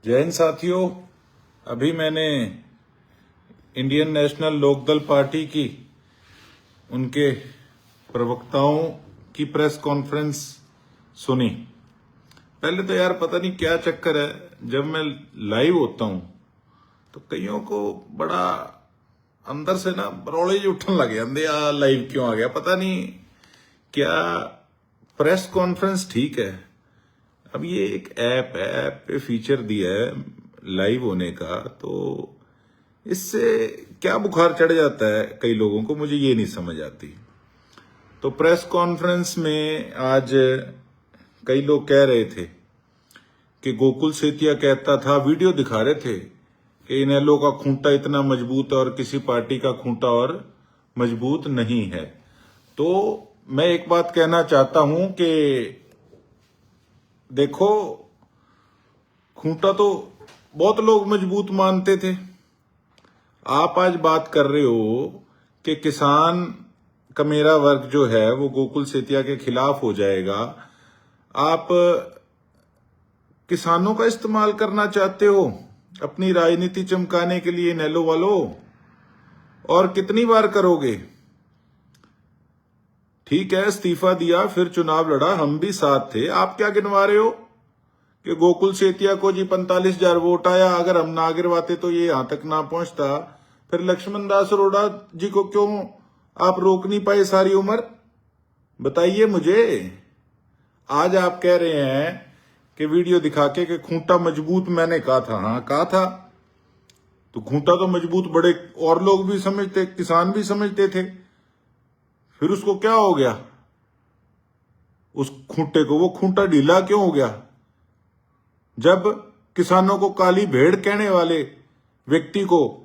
जय हिंद साथियों। अभी मैंने इंडियन नेशनल लोकदल पार्टी की उनके प्रवक्ताओं की प्रेस कॉन्फ्रेंस सुनी। पहले तो यार पता नहीं क्या चक्कर है, जब मैं लाइव होता हूं तो कईयों को बड़ा अंदर से ना बरौले जी उठने लगे, अंधे लाइव क्यों आ गया, पता नहीं क्या। प्रेस कॉन्फ्रेंस ठीक है, अब ये एक ऐप पे फीचर दिया है लाइव होने का, तो इससे क्या बुखार चढ़ जाता है कई लोगों को, मुझे ये नहीं समझ आती। तो प्रेस कॉन्फ्रेंस में आज कई लोग कह रहे थे कि गोकुल सेतिया कहता था, वीडियो दिखा रहे थे कि इनेलो का खूंटा इतना मजबूत है और किसी पार्टी का खूंटा और मजबूत नहीं है। तो मैं एक बात कहना चाहता हूं कि देखो, खूंटा तो बहुत लोग मजबूत मानते थे। आप आज बात कर रहे हो कि किसान का मेरा वर्ग जो है वो गोकुल सेतिया के खिलाफ हो जाएगा। आप किसानों का इस्तेमाल करना चाहते हो अपनी राजनीति चमकाने के लिए, नेलो वालों, और कितनी बार करोगे? ठीक है, इस्तीफा दिया, फिर चुनाव लड़ा, हम भी साथ थे। आप क्या गिनवा रहे हो कि गोकुल सेतिया को जी 45,000 वोट आया, अगर हम ना गिरवाते तो ये यहां तक ना पहुंचता। फिर लक्ष्मण दास अरोड़ा जी को क्यों आप रोक नहीं पाए सारी उम्र, बताइए मुझे। आज आप कह रहे हैं कि वीडियो दिखा के कि खूंटा मजबूत, मैंने कहा था, हाँ कहा था, तो खूंटा तो मजबूत बड़े और लोग भी समझते, किसान भी समझते थे। फिर उसको क्या हो गया, उस खूंटे को, वो खूंटा ढीला क्यों हो गया? जब किसानों को काली भेड़ कहने वाले व्यक्ति को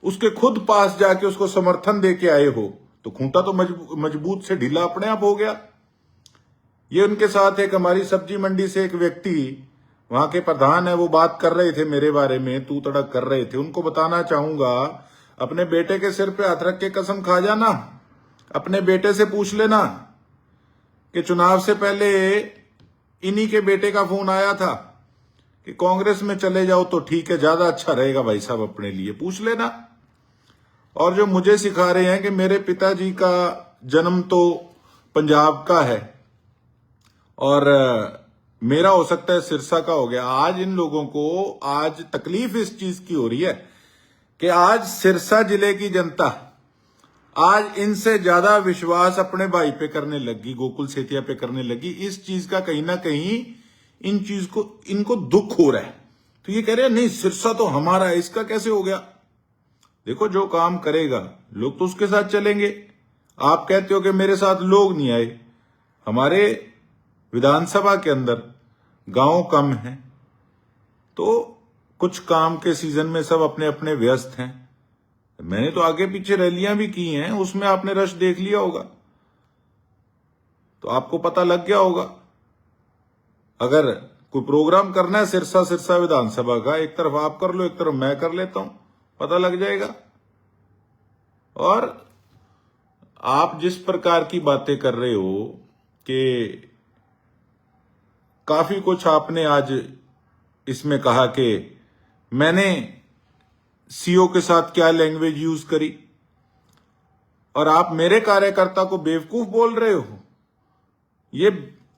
उसके खुद पास जाके उसको समर्थन दे के आए हो, तो खूंटा तो मजबूत से ढीला अपने आप हो गया। ये उनके साथ एक हमारी सब्जी मंडी से एक व्यक्ति, वहां के प्रधान है, वो बात कर रहे थे मेरे बारे में, तू तड़क कर रहे थे। उनको बताना चाहूंगा, अपने बेटे के सिर पे हाथ रख के कसम खा जाना, अपने बेटे से पूछ लेना कि चुनाव से पहले इन्हीं के बेटे का फोन आया था कि कांग्रेस में चले जाओ तो ठीक है, ज्यादा अच्छा रहेगा भाई साहब अपने लिए, पूछ लेना। और जो मुझे सिखा रहे हैं कि मेरे पिताजी का जन्म तो पंजाब का है और मेरा हो सकता है सिरसा का हो गया, आज इन लोगों को आज तकलीफ इस चीज की हो रही है कि आज सिरसा जिले की जनता आज इनसे ज्यादा विश्वास अपने भाई पे करने लगी, गोकुल सेतिया पे करने लगी। इस चीज का कहीं ना कहीं इन चीज को, इनको दुख हो रहा है। तो ये कह रहे हैं नहीं सिरसा तो हमारा है, इसका कैसे हो गया? देखो, जो काम करेगा लोग तो उसके साथ चलेंगे। आप कहते हो कि मेरे साथ लोग नहीं आए, हमारे विधानसभा के अंदर गांव कम है, तो कुछ काम के सीजन में सब अपने अपने व्यस्त हैं। मैंने तो आगे पीछे रैलियां भी की हैं, उसमें आपने रश देख लिया होगा, तो आपको पता लग गया होगा। अगर कोई प्रोग्राम करना है सिरसा विधानसभा का, एक तरफ आप कर लो, एक तरफ मैं कर लेता हूं, पता लग जाएगा। और आप जिस प्रकार की बातें कर रहे हो कि काफी कुछ आपने आज इसमें कहा कि मैंने सीओ के साथ क्या लैंग्वेज यूज करी, और आप मेरे कार्यकर्ता को बेवकूफ बोल रहे हो। ये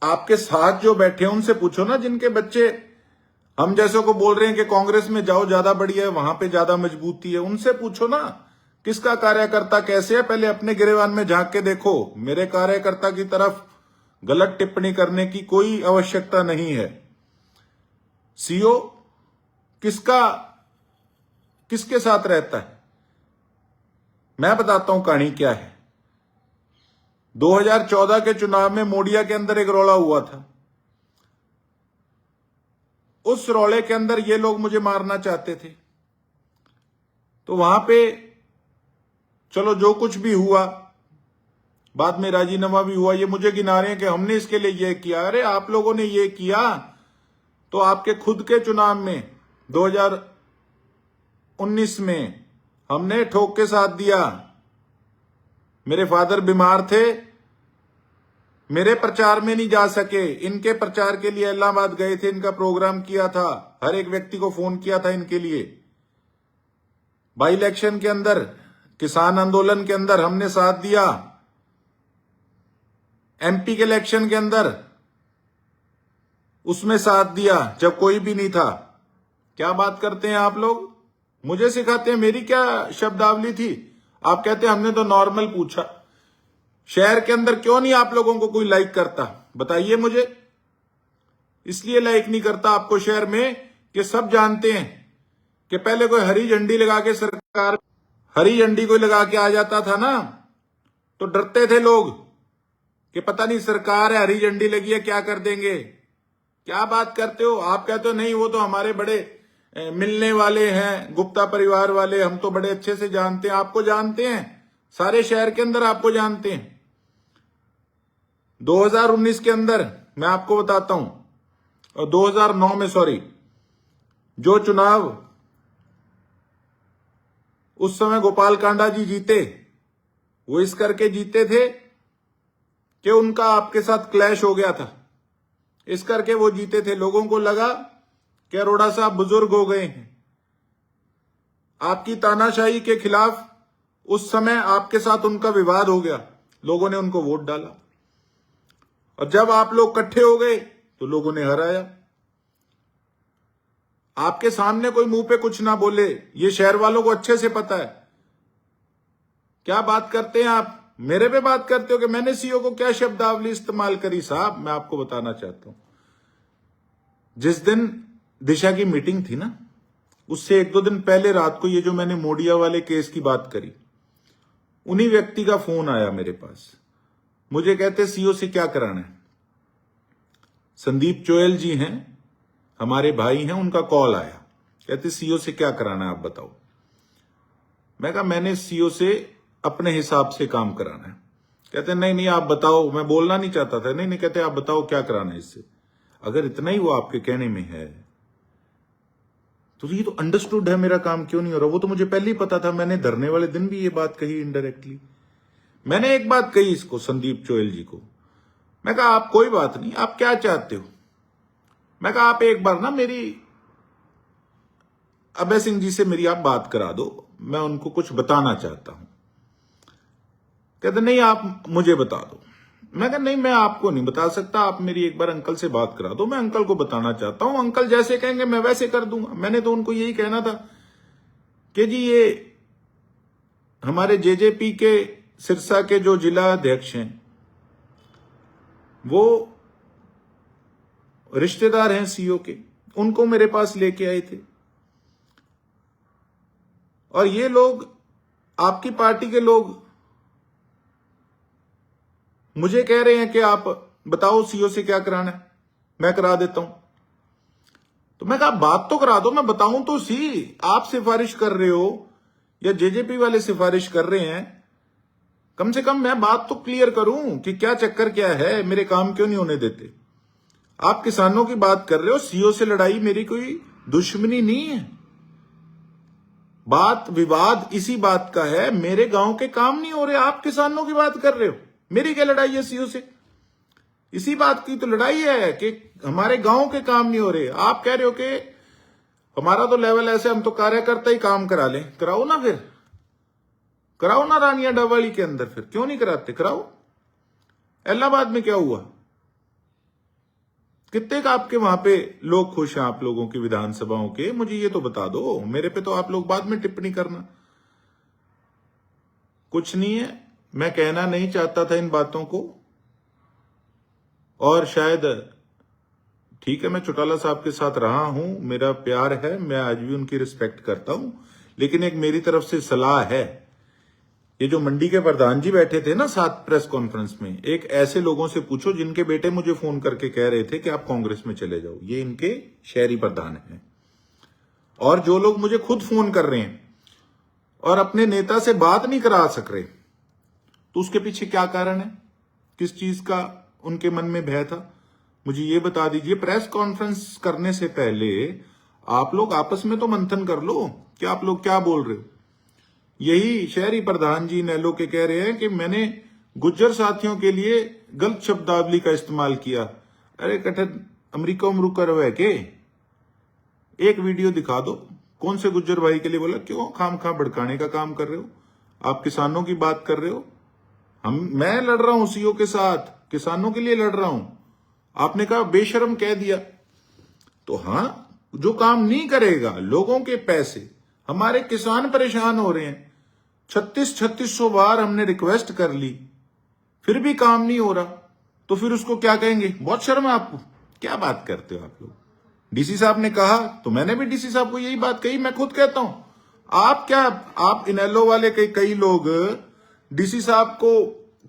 आपके साथ जो बैठे हैं उनसे पूछो ना, जिनके बच्चे हम जैसे को बोल रहे हैं कि कांग्रेस में जाओ ज्यादा बढ़िया है, वहां पे ज्यादा मजबूती है, उनसे पूछो ना किसका कार्यकर्ता कैसे है। पहले अपने गिरेबान में झांक के देखो। मेरे कार्यकर्ता की तरफ गलत टिप्पणी करने की कोई आवश्यकता नहीं है। सीओ किसके साथ रहता है, मैं बताता हूं कहानी क्या है। 2014 के चुनाव में मोडिया के अंदर एक रौला हुआ था। उस रौले के अंदर ये लोग मुझे मारना चाहते थे, तो वहां पे चलो जो कुछ भी हुआ, बाद में राजीनामा भी हुआ, ये मुझे गिना रहे हैं कि हमने इसके लिए ये किया। अरे आप लोगों ने ये किया तो आपके खुद के चुनाव में 2019 में हमने ठोक के साथ दिया। मेरे फादर बीमार थे, मेरे प्रचार में नहीं जा सके, इनके प्रचार के लिए इलाहाबाद गए थे, इनका प्रोग्राम किया था, हर एक व्यक्ति को फोन किया था इनके लिए। बाई इलेक्शन के अंदर, किसान आंदोलन के अंदर हमने साथ दिया, एमपी के इलेक्शन के अंदर उसमें साथ दिया जब कोई भी नहीं था। क्या बात करते हैं आप लोग, मुझे सिखाते हैं, मेरी क्या शब्दावली थी। आप कहते हैं हमने तो नॉर्मल पूछा। शहर के अंदर क्यों नहीं आप लोगों को कोई लाइक करता, बताइए मुझे। इसलिए लाइक नहीं करता आपको शहर में कि सब जानते हैं कि पहले कोई हरी झंडी लगा के, सरकार हरी झंडी कोई लगा के आ जाता था ना, तो डरते थे लोग कि पता नहीं सरकार है, हरी झंडी लगी है, क्या कर देंगे। क्या बात करते हो आप, कहते हो नहीं वो तो हमारे बड़े मिलने वाले हैं, गुप्ता परिवार वाले, हम तो बड़े अच्छे से जानते हैं। आपको जानते हैं, सारे शहर के अंदर आपको जानते हैं। 2019 के अंदर मैं आपको बताता हूं, और 2009 में सॉरी, जो चुनाव उस समय गोपाल कांडा जी जीते, वो इस करके जीते थे कि उनका आपके साथ क्लैश हो गया था, इस करके वो जीते थे। लोगों को लगा कि अरोड़ा साहब बुजुर्ग हो गए हैं। आपकी तानाशाही के खिलाफ उस समय आपके साथ उनका विवाद हो गया, लोगों ने उनको वोट डाला, और जब आप लोग इकट्ठे हो गए तो लोगों ने हराया। आपके सामने कोई मुंह पे कुछ ना बोले, ये शहर वालों को अच्छे से पता है। क्या बात करते हैं आप, मेरे पे बात करते हो कि मैंने सीओ को क्या शब्दावली इस्तेमाल करी। साहब मैं आपको बताना चाहता हूं, जिस दिन दिशा की मीटिंग थी ना, उससे 1-2 दिन पहले रात को ये जो मैंने मोडिया वाले केस की बात करी, उन्हीं व्यक्ति का फोन आया मेरे पास। मुझे कहते सीओ से क्या कराना है। संदीप चोयल जी हैं, हमारे भाई हैं, उनका कॉल आया, कहते सीओ से क्या कराना है आप बताओ। मैं कहा मैंने सीओ से अपने हिसाब से काम कराना है। कहते नहीं नहीं आप बताओ, मैं बोलना नहीं चाहता था। नहीं नहीं, कहते आप बताओ क्या कराना है इससे। अगर इतना ही वो आपके कहने में है तो ये तो अंडरस्टूड है, मेरा काम क्यों नहीं हो रहा। वो तो मुझे पहले ही पता था, मैंने धरने वाले दिन भी ये बात कही इनडायरेक्टली। मैंने एक बात कही इसको, संदीप चोयल जी को, मैं कहा आप कोई बात नहीं, आप क्या चाहते हो। मैं कहा आप एक बार ना मेरी अभय सिंह जी से मेरी आप बात करा दो, मैं उनको कुछ बताना चाहता हूं। कहते नहीं आप मुझे बता दो। मैं कहा नहीं मैं आपको नहीं बता सकता, आप मेरी एक बार अंकल से बात करा दो, मैं अंकल को बताना चाहता हूं, अंकल जैसे कहेंगे मैं वैसे कर दूंगा। मैंने तो उनको यही कहना था कि जी ये हमारे जेजेपी के सिरसा के जो जिला अध्यक्ष हैं वो रिश्तेदार हैं सीओ के, उनको मेरे पास लेके आए थे, और ये लोग आपकी पार्टी के लोग मुझे कह रहे हैं कि आप बताओ सीओ से क्या कराना है, मैं करा देता हूं। तो मैं कहा बात तो करा दो, मैं बताऊं तो सी। आप सिफारिश कर रहे हो या जेजेपी वाले सिफारिश कर रहे हैं, कम से कम मैं बात तो क्लियर करूं कि क्या चक्कर क्या है, मेरे काम क्यों नहीं होने देते। आप किसानों की बात कर रहे हो, सीओ से लड़ाई मेरी कोई दुश्मनी नहीं है। बात विवाद इसी बात का है, मेरे गांव के काम नहीं हो रहे, आप किसानों की बात कर रहे हो, मेरी क्या लड़ाई है सीओ से। इसी बात की तो लड़ाई है कि हमारे गांव के काम नहीं हो रहे। आप कह रहे हो कि हमारा तो लेवल ऐसे, हम तो कार्यकर्ता ही काम करा लें। कराओ ना, फिर कराओ ना रानिया डवाली के अंदर, फिर क्यों नहीं कराते, कराओ। इलाहाबाद में क्या हुआ, कितने का आपके वहां पे लोग खुश हैं आप लोगों की विधानसभाओं के, मुझे ये तो बता दो। मेरे पे तो आप लोग बाद में टिप्पणी करना। कुछ नहीं है, मैं कहना नहीं चाहता था इन बातों को, और शायद ठीक है मैं चौटाला साहब के साथ रहा हूं, मेरा प्यार है, मैं आज भी उनकी रिस्पेक्ट करता हूं, लेकिन एक मेरी तरफ से सलाह है। ये जो मंडी के प्रधान जी बैठे थे ना साथ प्रेस कॉन्फ्रेंस में, एक ऐसे लोगों से पूछो जिनके बेटे मुझे फोन करके कह रहे थे कि आप कांग्रेस में चले जाओ, ये इनके शहरी प्रधान हैं। और जो लोग मुझे खुद फोन कर रहे हैं और अपने नेता से बात नहीं करा सक रहे, तो उसके पीछे क्या कारण है, किस चीज का उनके मन में भय था, मुझे ये बता दीजिए। प्रेस कॉन्फ्रेंस करने से पहले आप लोग आपस में तो मंथन कर लो कि आप लोग क्या बोल रहे हो। यही शहरी प्रधान जी नैलो के कह रहे हैं कि मैंने गुज्जर साथियों के लिए गलत शब्दावली का इस्तेमाल किया। अरे कठिन अमरीका उमरूका रहे के एक वीडियो दिखा दो, कौन से गुज्जर भाई के लिए बोला, क्यों खाम खा भड़काने का काम कर रहे हो? आप किसानों की बात कर रहे हो, मैं लड़ रहा हूं सीओ के साथ, किसानों के लिए लड़ रहा हूं। आपने कहा बेशर्म कह दिया। तो हां, जो काम नहीं करेगा, लोगों के पैसे, हमारे किसान परेशान हो रहे हैं। 3600 बार हमने रिक्वेस्ट कर ली, फिर भी काम नहीं हो रहा, तो फिर उसको क्या कहेंगे? बहुत शर्म है आपको, क्या बात करते हो आप लोग? डीसी साहब ने कहा तो मैंने भी डीसी साहब को यही बात कही। मैं खुद कहता हूं, आप इनेलो वाले कई लोग डीसी साहब को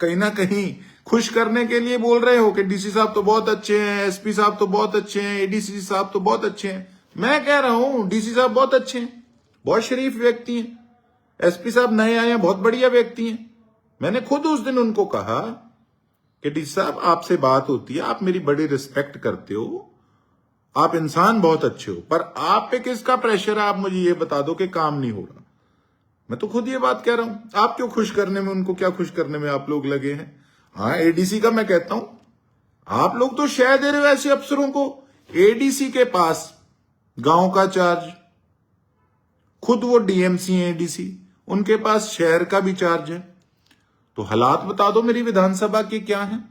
कहीं ना कहीं खुश करने के लिए बोल रहे हो कि डीसी साहब तो बहुत अच्छे हैं, एसपी साहब तो बहुत अच्छे हैं, एडीसी साहब तो बहुत अच्छे हैं। मैं कह रहा हूं डीसी साहब बहुत अच्छे हैं, बहुत शरीफ व्यक्ति हैं। एसपी साहब नए आए हैं, बहुत बढ़िया व्यक्ति हैं। मैंने खुद उस दिन उनको कहा कि डीसी साहब आपसे बात होती है, आप मेरी बड़ी रिस्पेक्ट करते हो, आप इंसान बहुत अच्छे हो, पर आप पे किसका प्रेशर है? आप मुझे ये बता दो कि काम नहीं हो रहा। मैं तो खुद ये बात कह रहा हूं। आप क्यों खुश करने में, उनको क्या खुश करने में आप लोग लगे हैं? हाँ, एडीसी का मैं कहता हूं, आप लोग तो शह दे रहे हो ऐसे अफसरों को। एडीसी के पास गांव का चार्ज, खुद वो डीएमसी है एडीसी, उनके पास शहर का भी चार्ज है। तो हालात बता दो मेरी विधानसभा के क्या हैं,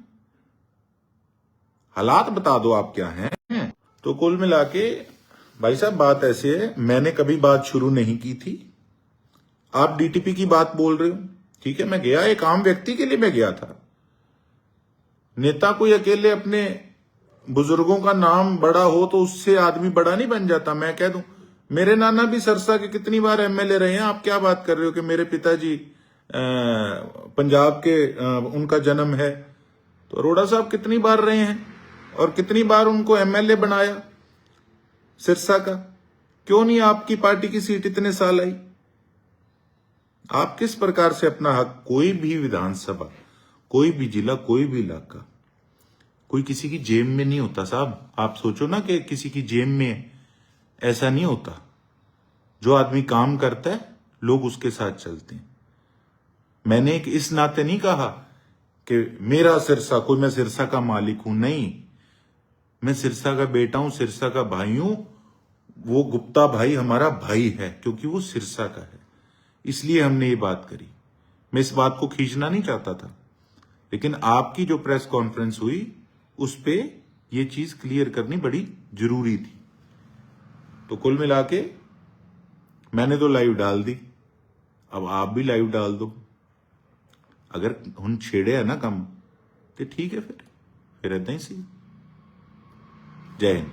हालात बता दो आप क्या हैं। तो कुल मिला के भाई साहब बात ऐसे है, मैंने कभी बात शुरू नहीं की थी। आप डीटीपी की बात बोल रहे हो, ठीक है, मैं गया, एक आम व्यक्ति के लिए मैं गया था। नेता कोई अकेले अपने बुजुर्गों का नाम बड़ा हो तो उससे आदमी बड़ा नहीं बन जाता। मैं कह दूं, मेरे नाना भी सरसा के कितनी बार एमएलए रहे हैं। आप क्या बात कर रहे हो कि मेरे पिताजी पंजाब के उनका जन्म है, तो अरोड़ा साहब कितनी बार रहे हैं और कितनी बार उनको एमएलए बनाया सिरसा का। क्यों नहीं आपकी पार्टी की सीट इतने साल आई? आप किस प्रकार से अपना हक, कोई भी विधानसभा, कोई भी जिला, कोई भी इलाका, कोई किसी की जेब में नहीं होता साहब। आप सोचो ना कि किसी की जेब में ऐसा नहीं होता। जो आदमी काम करता है लोग उसके साथ चलते हैं। मैंने एक इस नाते नहीं कहा कि मेरा सिरसा, कोई मैं सिरसा का मालिक हूं, नहीं, मैं सिरसा का बेटा हूं, सिरसा का भाई हूं। वो गुप्ता भाई हमारा भाई है क्योंकि वो सिरसा का है, इसलिए हमने ये बात करी। मैं इस बात को खींचना नहीं चाहता था, लेकिन आपकी जो प्रेस कॉन्फ्रेंस हुई उस पे ये चीज क्लियर करनी बड़ी जरूरी थी। तो कुल मिला के मैंने तो लाइव डाल दी, अब आप भी लाइव डाल दो। अगर हम छेड़े है ना कम तो ठीक है, फिर ऐदा ही सी। जय हिंद।